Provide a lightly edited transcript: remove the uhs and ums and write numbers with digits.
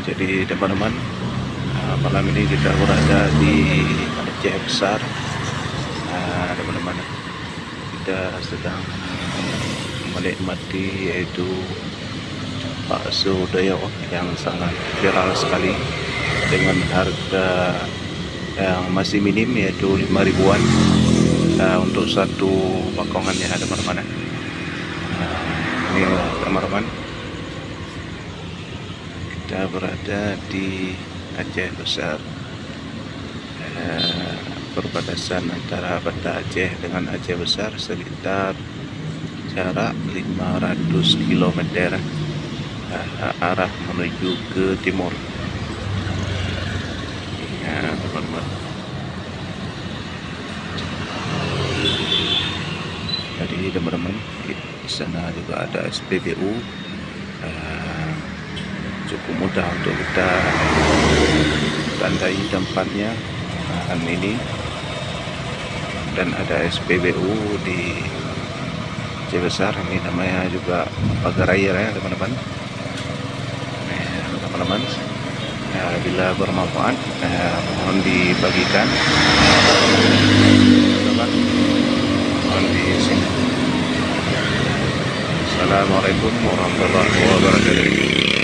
Jadi teman-teman, malam ini kita berada di Aceh Besar. Teman-teman, kita sedang menikmati yaitu bakso doyok yang sangat viral sekali dengan harga yang masih minim yaitu 5 ribuan untuk satu pakongannya teman-teman. Ini teman-teman, kita berada di Aceh Besar, perbatasan antara Banda Aceh dengan Aceh Besar sekitar jarak 500 km arah menuju ke timur. Ya, teman-teman. Jadi teman-teman, di sana juga ada SPBU. Cukup mudah untuk kita tandai tempatnya ini, dan ada SPBU di Aceh Besar. Ini namanya juga pagar air ya teman-teman. Teman-teman, bila bermanfaat mohon dibagikan, teman-teman, mohon di sini. Assalamualaikum warahmatullahi wabarakatuh.